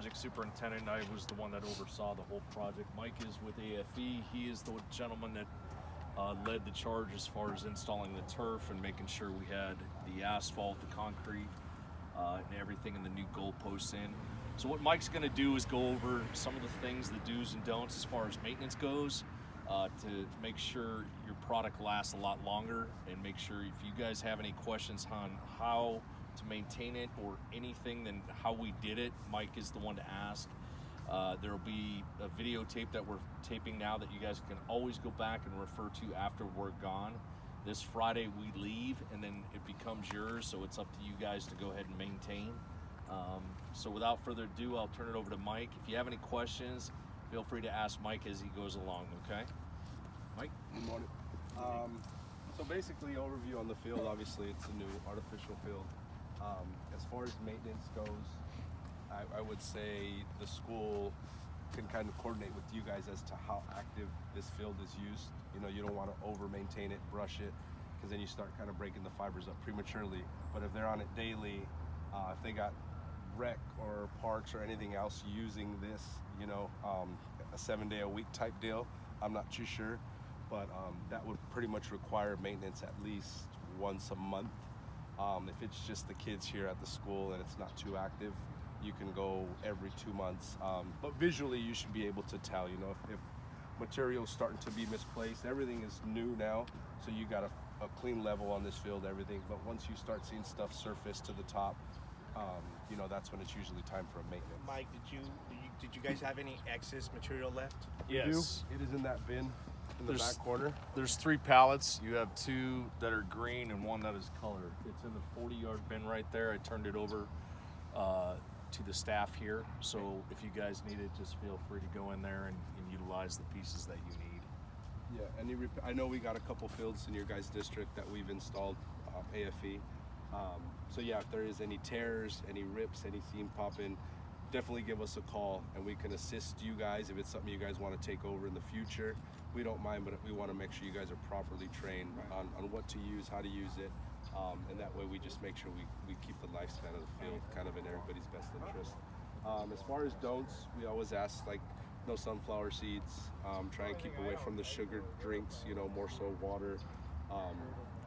project superintendent. I was the one that oversaw the whole project. Mike is with AFE. He is the gentleman that led the charge as far as installing the turf and making sure we had the asphalt, the concrete, and everything, and the new goalposts in. So what Mike's going to do is go over some of the things, the do's and don'ts as far as maintenance goes, to make sure your product lasts a lot longer, and make sure if you guys have any questions on how to maintain it or anything than how we did it, Mike is the one to ask. There will be a videotape that we're taping now that you guys can always go back and refer to after we're gone. This Friday we leave, and then it becomes yours, so it's up to you guys to go ahead and maintain. So without further ado, I'll turn it over to Mike. If you have any questions, feel free to ask Mike as he goes along, okay? Mike? Good morning. So basically, overview on the field. Obviously, it's a new artificial field. As far as maintenance goes, I would say the school can kind of coordinate with you guys as to how active this field is used. You know, you don't want to over-maintain it, brush it, because then you start kind of breaking the fibers up prematurely. But if they're on it daily, if they got rec or parks or anything else using this, you know, a 7-day-a-week type deal, I'm not too sure, but that would pretty much require maintenance at least once a month. If it's just the kids here at the school and it's not too active, you can go every 2 months. But visually, you should be able to tell, you know, if material's starting to be misplaced. Everything is new now, so you got a clean level on this field, everything. But once you start seeing stuff surface to the top, you know, that's when it's usually time for a maintenance. Mike, did you guys have any excess material left? Yes. It is in that bin in the back corner. There's 3 pallets. You have 2 that are green and 1 that is colored. It's in the 40-yard bin right there. I turned it over to the staff here. So if you guys need it, just feel free to go in there and utilize the pieces that you need. Yeah, I know we got a couple fields in your guys' district that we've installed AFE. So yeah, if there is any tears, any rips, any seam popping, definitely give us a call and we can assist you guys if it's something you guys want to take over in the future. We don't mind, but we want to make sure you guys are properly trained on what to use, how to use it, and that way we just make sure we keep the lifespan of the field kind of in everybody's best interest. As far as don'ts, we always ask, like, no sunflower seeds, try and keep away from the sugar drinks, you know, more so water,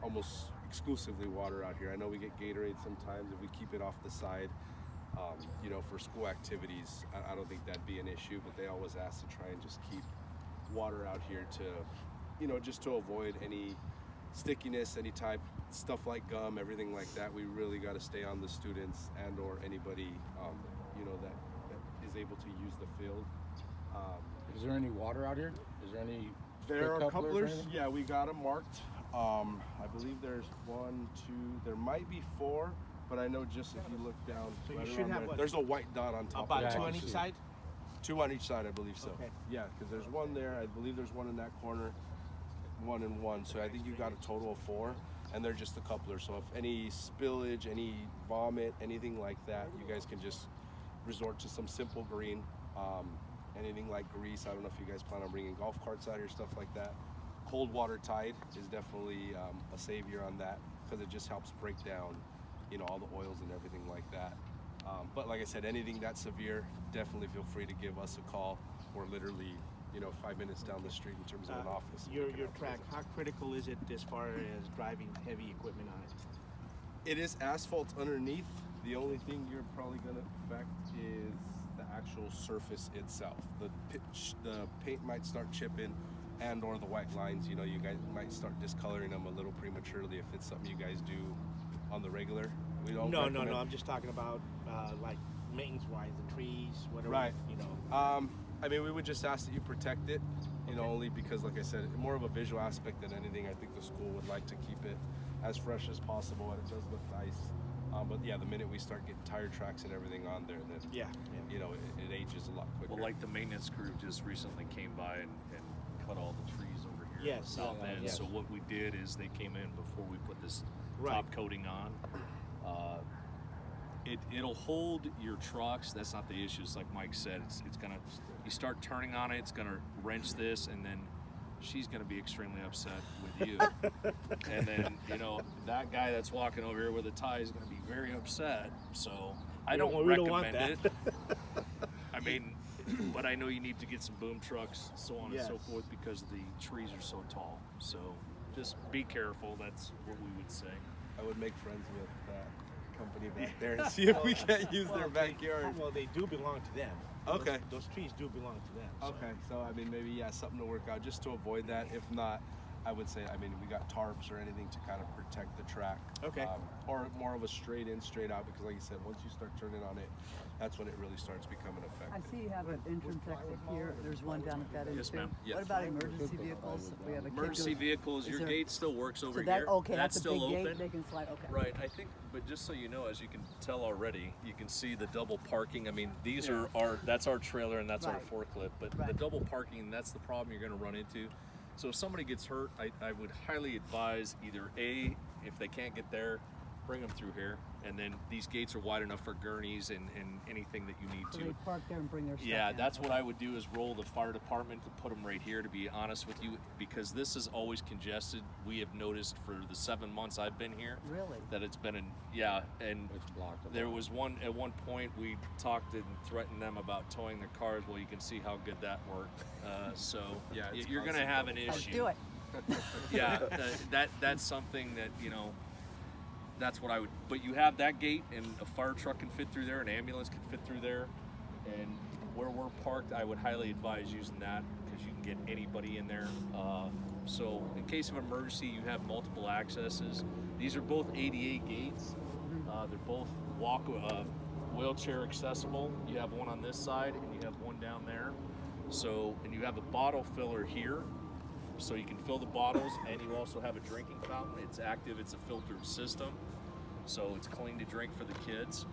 almost exclusively water out here. I know we get Gatorade sometimes. If we keep it off the side, you know, for school activities, I don't think that'd be an issue, but they always ask to try and just keep water out here to, you know, just to avoid any stickiness, any type, stuff like gum, everything like that. We really got to stay on the students and or anybody, you know, that is able to use the field. Is there any water out here? Is there any? There are couplers. or anything? Yeah, we got them marked. I believe there's 1, 2, there might be 4, but I know just if you look down, So you right should around have there, what? there's a white dot on top. About of it. 2 on each side? 2 on each side, I believe so. Okay. Yeah, because there's 1 there. I believe there's 1 in that corner, 1 and 1. So I think you got a total of 4, and they're just the couplers. So if any spillage, any vomit, anything like that, you guys can just resort to some simple green. Anything like grease, I don't know if you guys plan on bringing golf carts out here, stuff like that. Cold water Tide is definitely a savior on that, because it just helps break down, you know, all the oils and everything like that. But like I said, anything that severe, definitely feel free to give us a call. We're literally, you know, 5 minutes down the street in terms of an office. Your track, how critical is it as far as driving heavy equipment on it? It is asphalt underneath. The only thing you're probably going to affect is the actual surface itself. The paint might start chipping, and or the white lines, you know, you guys might start discoloring them a little prematurely if it's something you guys do on the regular. We don't No, recommend. I'm just talking about like maintenance-wise, the trees, whatever. Right. You know. I mean, we would just ask that you protect it, you know, only because, like I said, more of a visual aspect than anything. I think the school would like to keep it as fresh as possible, and it does look nice. But yeah, the minute we start getting tire tracks and everything on there, then you know, it ages a lot quicker. Well, like the maintenance crew just recently came by and cut all the trees over here at the Yes. south end. Yes. So what we did is they came in before we put this Right. top coating on. It'll hold your trucks. That's not the issue. It's like Mike said. It's gonna. You start turning on it, it's gonna wrench this, and then she's gonna be extremely upset with you. And then, you know, that guy that's walking over here with a tie is gonna be very upset. So I don't we don't want recommend that. it. mean, but I know you need to get some boom trucks, so on and so Yes. forth, because the trees are so tall. So just be careful. That's what we would say. I would make friends with that company back there and see if we can't use their backyard. Well, they do belong to them. Okay. Those trees do belong to them. so. Okay, so I mean, maybe something to work out just to avoid that. If not, I would say, I mean, we got tarps or anything to kind of protect the track. Okay. Or more of a straight in, straight out, because like you said, once you start turning on it, that's when it really starts becoming I effective. see you have an entrance exit here. There's one down at that end Yes, too. ma'am. Yes. What about emergency vehicles? If we have a kid Emergency goes- vehicles, is your there- gate still works over So that here. okay, that's that's a still big open. gate. They can slide. Okay. Right, I think, but just so you know, as you can tell already, you can see the double parking. I mean, these Yeah. are that's our trailer and that's our Right. forklift, but the Right. double parking, that's the problem you're going to run into. So if somebody gets hurt, I would highly advise either A, if they can't get there, bring them through here, and then these gates are wide enough for gurneys and anything that you need So to. they park there and bring their stuff. Yeah, in. that's what I would do is roll the fire department to put them right here, to be honest with you, because this is always congested. We have noticed for the 7 months I've been here Really? that it's been and It's blocked. there was at one point we talked and threatened them about towing their cars. Well, you can see how good that worked. So Yeah, it's you're going to constant have an double Let's issue. do it. Yeah, that's something that that's what I would. But you have that gate, and a fire truck can fit through there, an ambulance can fit through there, and where we're parked, I would highly advise using that because you can get anybody in there. So in case of emergency, you have multiple accesses. These are both ADA gates. They're both wheelchair accessible. You have one on this side, and you have one down there. So, and you have a bottle filler here. So you can fill the bottles, and you also have a drinking fountain. It's active. It's a filtered system, so it's clean to drink for the kids.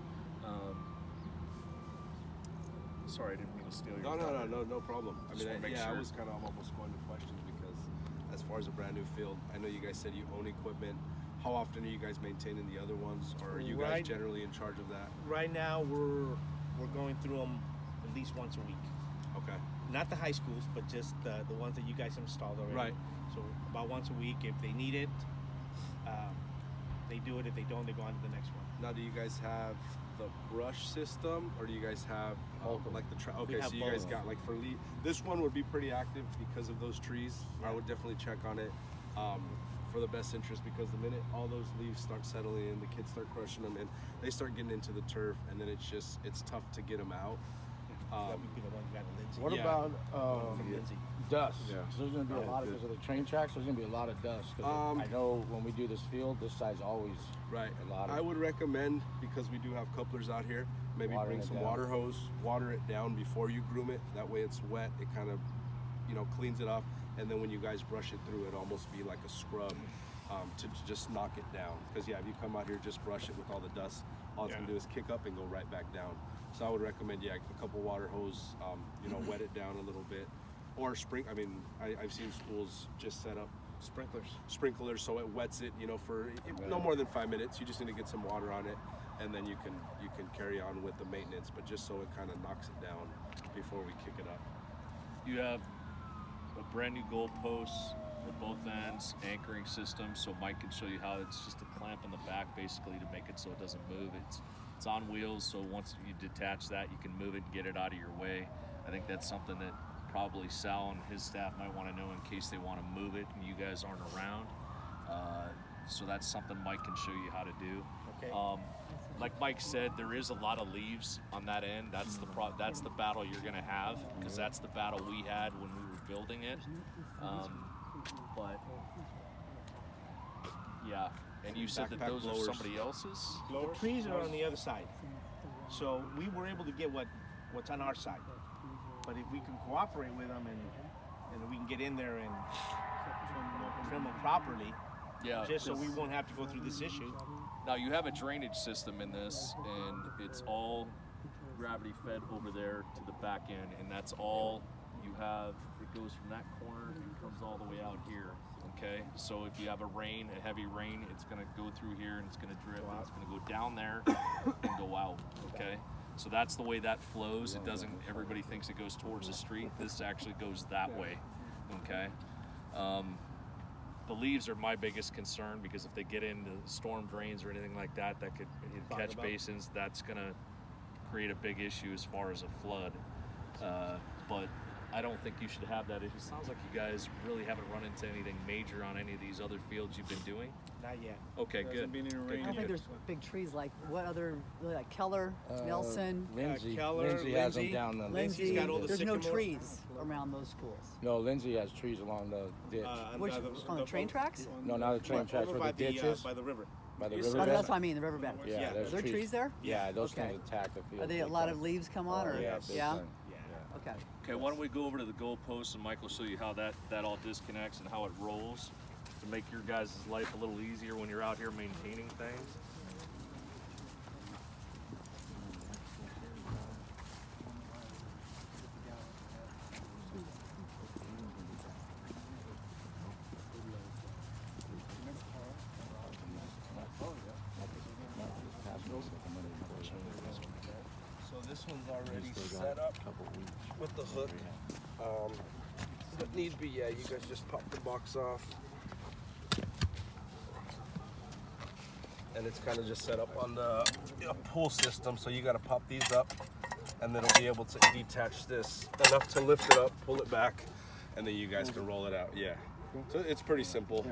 Sorry, I didn't mean to steal your. thunder. No problem. I Just mean, wanna make I sure. was kind of almost going to questions because as far as a brand new field, I know you guys said you own equipment. How often are you guys maintaining the other ones, or are you guys Right. generally in charge of that? Right now, we're going through them at least once a week. Okay. Not the high schools, but just the ones that you guys have installed already. Right. So about once a week, if they need it, they do it. If they don't, they go on to the next one. Now, do you guys have the brush system, or do you guys have like the okay? have So you guys both. got like for this one would be pretty active because of those trees. I would definitely check on it for the best interest, because the minute all those leaves start settling in, the kids start crushing them, and they start getting into the turf, and then it's tough to get them out. That would be the one you got to Lindsay. What Yeah. about From Lindsay. dust? Yeah. So there's going to be a lot of, because of the train tracks, there's going to be a lot of dust. 'Cause I know when we do this field, this side's always Right. a lot of. I would recommend, because we do have couplers out here, maybe Watering bring it some down. water hose, water it down before you groom it. That way it's wet. It kind of, cleans it off. And then when you guys brush it through, it almost be like a scrub to just knock it down. Because if you come out here, just brush it with all the dust, all it's going to do is kick up and go right back down. So I would recommend, a couple water hose, wet it down a little bit. Or I've seen schools just set up sprinklers so it wets it, for no more than 5 minutes. You just need to get some water on it, and then you can carry on with the maintenance, but just so it kind of knocks it down before we kick it up. You have a brand new goal post at both ends, anchoring system. So Mike can show you how it's just a clamp in the back, basically, to make it so it doesn't move. It's on wheels, so once you detach that, you can move it and get it out of your way. I think that's something that probably Sal and his staff might want to know in case they want to move it and you guys aren't around. So that's something Mike can show you how to do. Okay. Like Mike said, there is a lot of leaves on that end. That's the battle you're going to have, because that's the battle we had when we were building it. But yeah, and you said that Backpack those blowers. are somebody else's. The trees are on the other side, so we were able to get what's on our side. But if we can cooperate with them and we can get in there and trim them properly, Yeah, just so we won't have to go through this issue. Now you have a drainage system in this, and it's all gravity fed over there to the back end, and that's all you have. It goes from that corner and comes all the way out here. Okay, so if you have a heavy rain, it's going to go through here and it's going to drip, and it's going to go down there and go out. Okay, so that's the way that flows. It doesn't. Everybody thinks it goes towards the street. This actually goes that way. Okay. The leaves are my biggest concern, because if they get into storm drains or anything like that, that could in catch basins, that's going to create a big issue as far as a flood. But I don't think you should have that. It sounds like you guys really haven't run into anything major on any of these other fields you've been doing. Not yet. Okay, good. I don't think there's big trees like what other, like Keller, Nelson, Lindsay. Keller, Lindsay has them Lindsay. down the. Lindsay's Lindsay. got all the There's no sycamores. trees around those schools. No, Lindsay has trees along the ditch. Which, on the train tracks? No, not the train tracks, over where by the ditch is. by the river. By the Yes, river Oh, bed. that's what I mean, the riverbed. Yeah, Yeah. there's Are there trees there? Yeah, those Okay. things attack the field. Are they a big lot time. of leaves come on, Oh, or yeah, big yeah? time. Yeah. Okay. Okay, why don't we go over to the goalposts and Mike will show you how that all disconnects and how it rolls to make your guys' life a little easier when you're out here maintaining things. So this one's already set up with the hook. But need be, yeah, you guys just pop the box off. And it's kind of just set up on the pull system, so you got to pop these up, and then it'll be able to detach this enough to lift it up, pull it back, and then you guys can roll it out. Yeah. So it's pretty simple.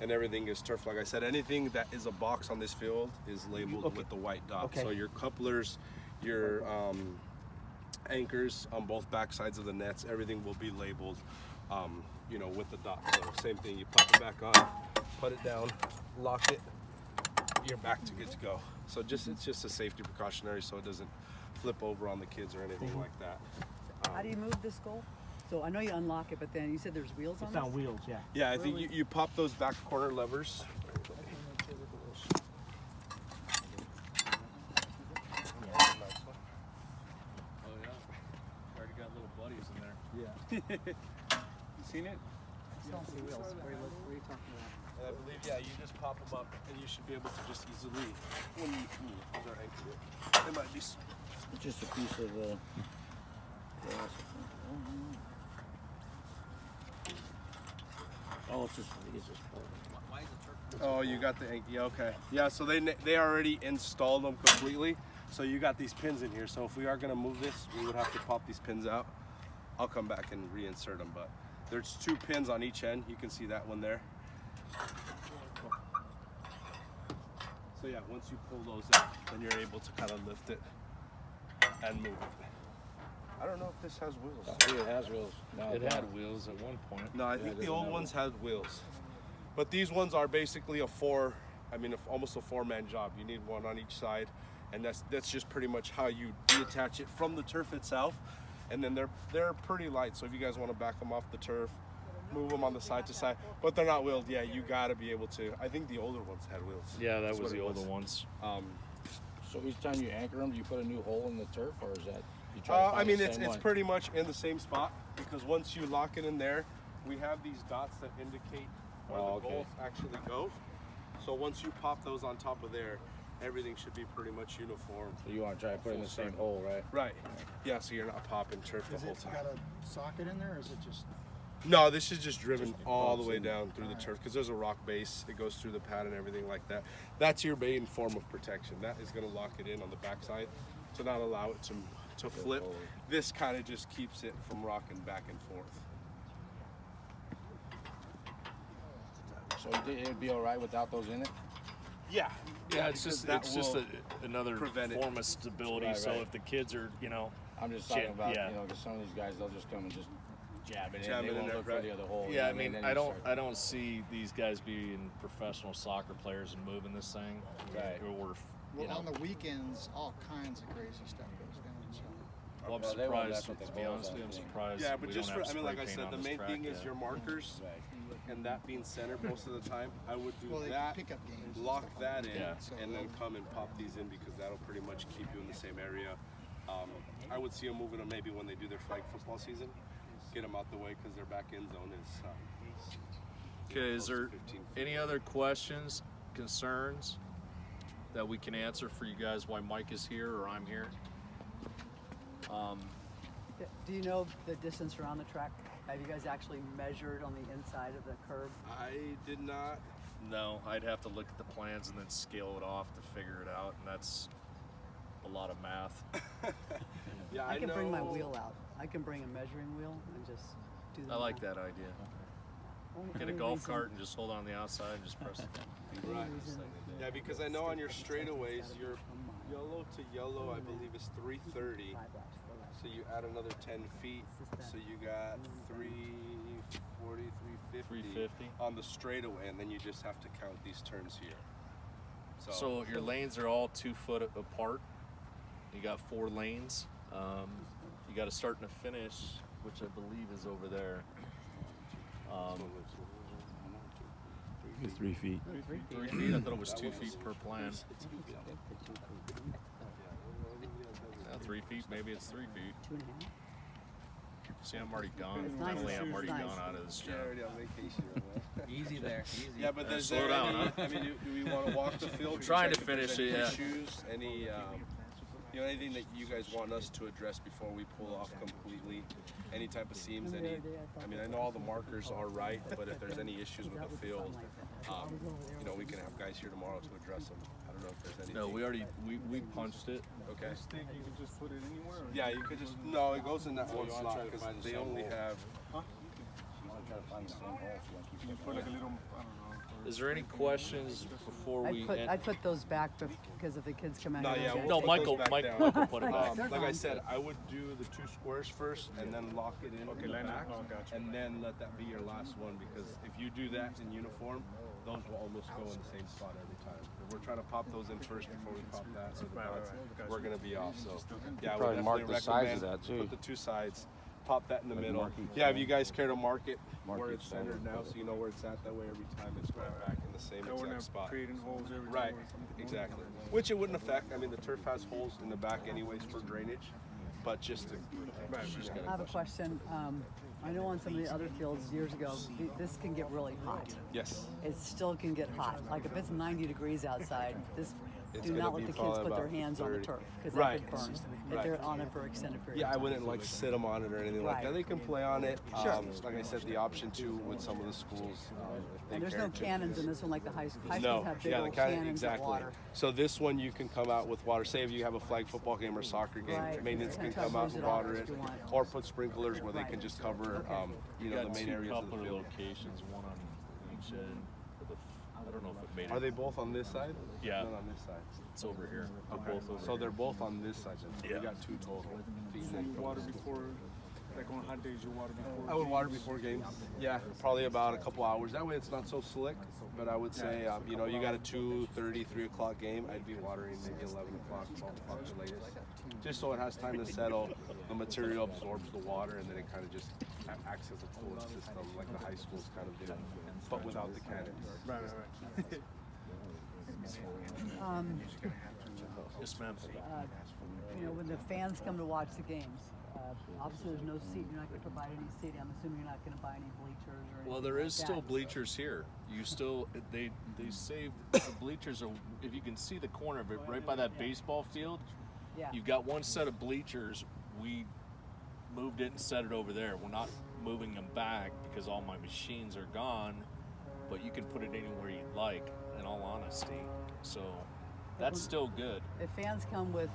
And everything is turf. Like I said, anything that is a box on this field is labeled with the white dot. Okay. So your couplers, your anchors on both back sides of the nets, everything will be labeled, you know, with the dot. So same thing, you pop it back on, put it down, lock it, you're back to good to go. So it's just a safety precautionary so it doesn't flip over on the kids or anything like that. How do you move this goal? So I know you unlock it, but then you said there's wheels on It's this? on wheels, yeah. Yeah, I think you pop those back corner levers. Oh yeah. Already got little buddies in there. You seen it? I don't see wheels. Where are you talking about? And I believe, yeah, you just pop them up and you should be able to just easily, when you they're anchored, they might be. It's just a piece of the. Oh, it's just. I think it's just. Oh, you got the yeah, okay. Yeah, so they already installed them completely. So you got these pins in here. So if we are gonna move this, we would have to pop these pins out. I'll come back and reinsert them, but there's 2 pins on each end. You can see that one there. So yeah, once you pull those out, then you're able to kind of lift it and move it. I don't know if this has wheels. I think it has wheels. No, It no. had wheels at one point. No, I Yeah, think it the doesn't old have ones had wheels. But these ones are basically almost a 4-man job. You need one on each side, and that's just pretty much how you detach it from the turf itself. And then they're pretty light, so if you guys want to back them off the turf, move them on the side to side, but they're not wheeled. Yeah, you got to be able to. I think the older ones had wheels. Yeah, that That's was what the it older ones. So each time you anchor them, do you put a new hole in the turf, or is that? You try to I find mean, the it's same one? pretty much in the same spot because once you lock it in there, we have these dots that indicate where Oh, the okay. goals actually go. So once you pop those on top of there, everything should be pretty much uniform. So you want to try to put it in the Full same circle. hole, right? Right. Yeah, so you're not popping turf the Is whole it time. got a socket in there, or is it just? No, this is just driven all the way down through the turf because there's a rock base. It goes through the pad and everything like that. That's your main form of protection. That is going to lock it in on the backside to not allow it to flip. forward. This kind of just keeps it from rocking back and forth. So it'd be all right without those in it. Yeah. Yeah, it's because just that will another prevent it. form of stability. Right, so right. if the kids are, you know, I'm just talking about, yeah. you know, because some of these guys, they'll just come and just jab it Jab in. it They in won't there, look right. for the other hole. you yeah, know I what mean, Then I you don't, start- I don't see these guys being professional soccer players and moving this thing. Right. Or, Well, you know, on the weekends, all kinds of crazy stuff goes down. So well, I'm Well, they won't surprised. mess with To the be balls, honest I with you, I'm think. surprised. Yeah, but we just don't for, have I mean, like I spray said, paint the on this main track thing is yet. your markers and that being centered most of the time. I would do well, they that, pick up games. and lock stuff like that in, Yeah. So and then they'll- come and pop these in because that'll pretty much keep you in the same area. I would see them moving them maybe when they do their flag football season. Get them out the way because their back end zone is. Okay, is close to there 15 feet. any other questions, concerns that we can answer for you guys why Mike is here or I'm here? Do you know the distance around the track? Have you guys actually measured on the inside of the curb? I did not. No, I'd have to look at the plans and then scale it off to figure it out, and that's a a lot of math. Yeah, I can bring my know- wheel out. I can bring a measuring wheel and just do the I like math. that idea. Only- Get a only golf reason- cart and just hold on the outside and just press it. Right. reason- Yeah, because I know on your straightaways, your yellow to yellow, I believe, is 330. 5 laps, 4 laps. So you add another 10 feet. So you got 340, 350 350. on the straightaway, and then you just have to count these turns here. So your lanes are all 2 foot apart. You got 4 lanes. You got a start and a finish, which I believe is over there. 3 feet. 3 feet. I thought it was 2 feet per plan. 3 feet. Maybe it's 3 feet. 2.5. See, I'm already gone. It's nice. Mentally, I'm It's already nice. gone out of this Yeah, job. already on vacation. Easy there. Easy. Yeah, but there's slow there down, any, huh? I mean, do we want to walk the field? Trying check to if there's finish any it, yeah. Issues, any, anything that you guys want us to address before we pull off completely? Any type of seams? Any? I mean, I know all the markers are right, but if there's any issues with the field, we can have guys here tomorrow to address them. I don't know if there's anything. No, we already we punched it. Okay. Think you can just put it anywhere? Yeah, you could just no. It goes in that one you wanna slot try to because find the they same only hole? have. You want to try to find the same hole, so you want to keep You it put like a going. little, I don't know. Is there any questions before we end? I put those back because if the kids come out No, here. yeah, and we'll No, put those Michael. back Mike, down. Michael put it back. They're Like I gone. said, I would do the 2 squares first and then lock it in Okay, the line back, up. Oh, gotcha. and then let that be your last one because if you do that in uniform, those will almost go in the same spot every time. If we're trying to pop those in first before we pop that, so the Right, dots, gotcha. we're gonna be off. So yeah, I would Probably mark definitely the sides of recommend that, too. Put the 2 sides, pop that in the Like middle. mark each Yeah, if side. you guys care to mark it Mark where each it's side centered of the now, post. so you know where it's at. That way, every time it's going back in the same That we're exact not spot. creating holes every time. Right, or something. exactly. Which it wouldn't affect. I mean, the turf has holes in the back anyways for drainage, but just to. Right, just right. I have a question. I know on some of the other fields years ago, this can get really hot. Yes. It still can get hot. Like if it's 90 degrees outside, It's do gonna not be let the kids probably put their about hands on the 30. turf because Right. that could burn if Right. they're on it for extended period. Yeah, I of time. wouldn't like sit them on it or anything like Right. that. They can play on it. Sure. Like I said, the option too with some of the schools. If they And there's care no to. cannons in this one like the high school. High No, schools have big yeah, the old cannon cannons exactly. of water. So this one you can come out with water. Say if you have a flag football game or soccer game, Right. maintenance can And try to come out hose and it off water if it, you want. or put sprinklers where they Right. can just cover, Okay. You the got main 2 areas of the coupler field. locations, one on each end. I don't know if it made it. Are they both on this side? Yeah. Not on this side. It's over here. They're Okay. both over So here. they're both on this side then. So Yeah. we got 2 total. So you water before, like on hot days, you water before. I would water games? before games. Yeah, probably about a couple hours. That way it's not so slick. But I would say, you got a 2:30, 3 o'clock game. I'd be watering maybe 11 o'clock, 12 o'clock the latest. Just so it has time to settle. The material absorbs the water and then it kind of just acts as a cooling system like the high schools kind of do. But without the cannons. Right, right. Yes, ma'am. When the fans come to watch the games, obviously there's no seat. You're not going to provide any seating. I'm assuming you're not going to buy any bleachers or anything. Well, there is like still that. bleachers here. You still they saved the bleachers are if you can see the corner of it right by that baseball field. Yeah. You've got one set of bleachers. We moved it and set it over there. We're not moving them back because all my machines are gone, but you can put it anywhere you'd like, in all honesty. So that's still good. If fans come with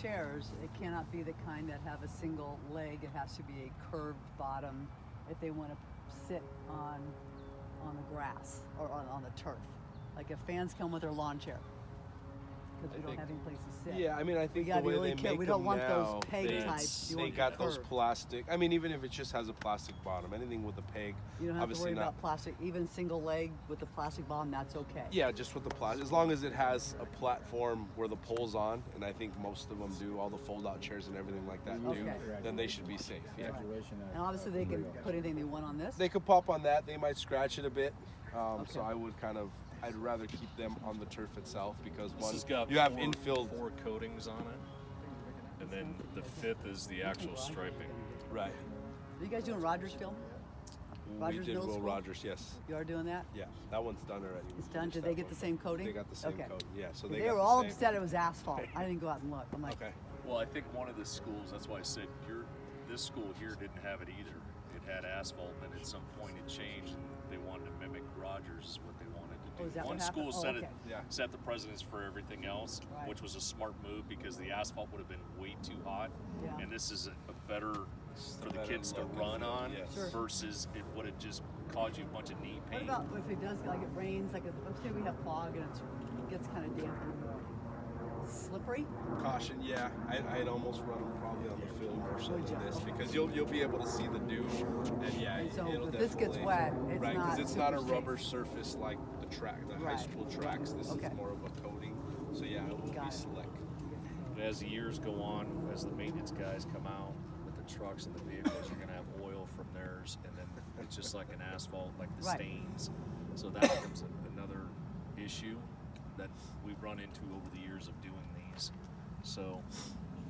chairs, it cannot be the kind that have a single leg. It has to be a curved bottom if they want to sit on the grass or on the turf. Like if fans come with their lawn chair, because we don't have any place to sit. Yeah, I mean, I think gotta the be way really they careful. make We don't them want those now, peg they, types. You they want got those curved. plastic. I mean, even if it just has a plastic bottom, anything with a peg, You don't have to obviously worry not. about plastic. Even single leg with the plastic bottom, that's okay. Yeah, just with the plastic. As long as it has a platform where the pole's on, and I think most of them do, all the fold-out chairs and everything like that do, Okay. then they should be safe. Yeah. And obviously they can put anything they want on this. They could pop on that. They might scratch it a bit. So Okay. I would I'd rather keep them on the turf itself because This one, has got you have four, infield. 4 coatings on it, and then the 5th is the actual striping. Right. Are you guys doing Rogers Field? Rogers we did Middle Will School? Rogers, yes. You are doing that? Yeah, that one's done already. It's We done. finished Did that they get one. the same coating? They got the same Okay. coating. Yeah, so 'Cause they they got were the all same. upset it was asphalt. I didn't go out and look. I'm like, Okay. Well, I think one of the schools, that's why I said this school here didn't have it either. It had asphalt, and at some point it changed, and they wanted to mimic Rogers is what they wanted to Oh, is that One what school happened? Oh, set okay. Yeah. set the precedence for everything else, Right. which was a smart move because the asphalt would have been way too hot, Yeah. and this is a better for the better kids to look and run feel, on yes. Sure. versus it would have just caused you a bunch of knee What pain. about if it does, like it rains, like let's say we have fog and it gets kind of damp and slippery? Caution, yeah. I'd almost run them probably on the field more so than this because you'll be able to see the dew, and yeah, And so it'll if this gets definitely- wet, it's right, not it's not a super safe. rubber surface like the track, the high Right. school tracks. This Okay. is more of a coating, so yeah, it will Got be it. slick. And as the years go on, as the maintenance guys come out with the trucks and the vehicles, you're gonna have oil from theirs, and then it's just like an asphalt, like the Right. stains. So that becomes another issue that we've run into over the years of doing these. So,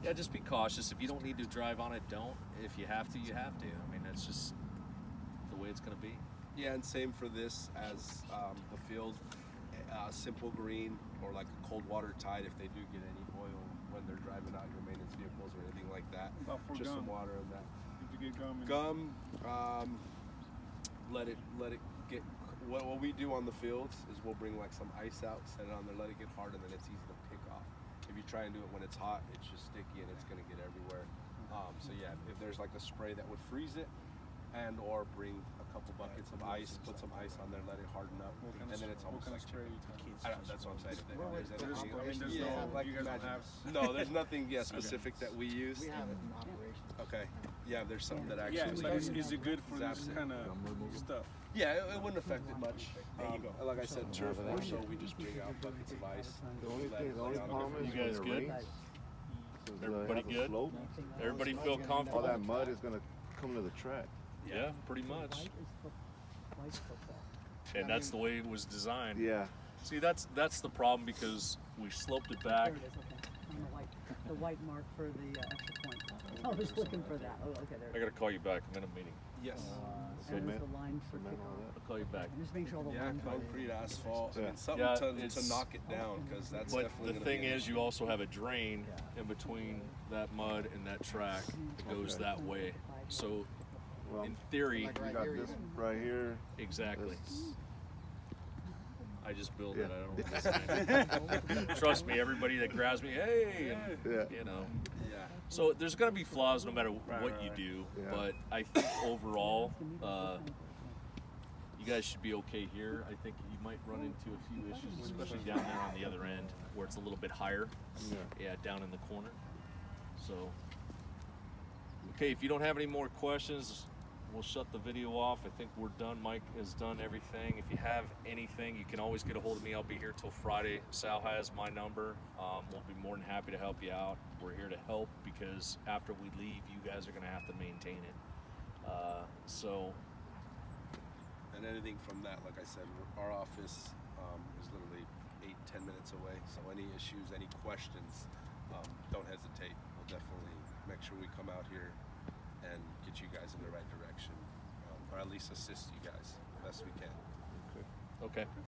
yeah, just be cautious. If you don't need to drive on it, don't. If you have to, you have to. I mean, that's just the way it's gonna be. Yeah, and same for this as the field, simple green or like a cold water tide if they do get any oil when they're driving out your maintenance vehicles or anything like that. About for Just some gum. water in that. If you get gum. Gum, let it get. What we do on the fields is we'll bring like some ice out, set it on there, let it get hard, and then it's easy to pick off. If you try and do it when it's hot, it's just sticky and it's gonna get everywhere. So yeah, if there's like a spray that would freeze it, and or bring a couple buckets of ice, put some ice on there, let it harden up, and then it's almost what kind like of spray chicken. you I don't, that's what I'm saying. If there's There's- anything, I mean, there's yeah, no- like you guys don't magic. have- No, there's nothing specific that we use. We have it in operation. Okay, yeah, there's something that Yeah, actually. but is it good for this Zaps it. kind of stuff? Yeah, it wouldn't affect it much. Like I said, turf more so we just bring out buckets of ice. The only let thing, it the only lay on problem there. is You guys when it good? rains, since Everybody it has a good? slope, Everybody feel all comfortable? that mud is gonna come to the track. Yeah, pretty much. White football. And that's the way it was designed. Yeah. See, that's the problem because we sloped it back. There it is, okay. On the white mark for the extra point. I was looking for that. Oh, okay, there I it is. gotta call you back. I'm in a meeting. Yes. And there's Cement. the line for Cement, all kickoff. I'll call you back. Just make sure all the Yeah, lines are there. concrete, asphalt. I Yeah. mean, something Yeah, to it's- knock it down because that's But definitely the gonna thing be an is, you also have a drain in between that mud and that track that goes Okay. that way. So, Well, in theory, Like you right got here, this even. right here. exactly. This- I just build Yeah. it. I don't design it. Trust me, everybody that grabs me, hey, and, Yeah. you know. Yeah. So there's gonna be flaws no matter what you right. do, Yeah. but I think overall, you guys should be okay here. I think you might run into a few issues, especially down there on the other end where it's a little bit higher. Yeah. Yeah, down in the corner. So, okay, if you don't have any more questions, we'll shut the video off. I think we're done. Mike has done everything. If you have anything, you can always get a hold of me. I'll be here till Friday. Sal has my number. We'll be more than happy to help you out. We're here to help because after we leave, you guys are going to have to maintain it. So, And anything from that, like I said, our office is literally 8-10 minutes away. So any issues, any questions, don't hesitate. We'll definitely make sure we come out here and get you guys in the right direction, or at least assist you guys the best we can. okay.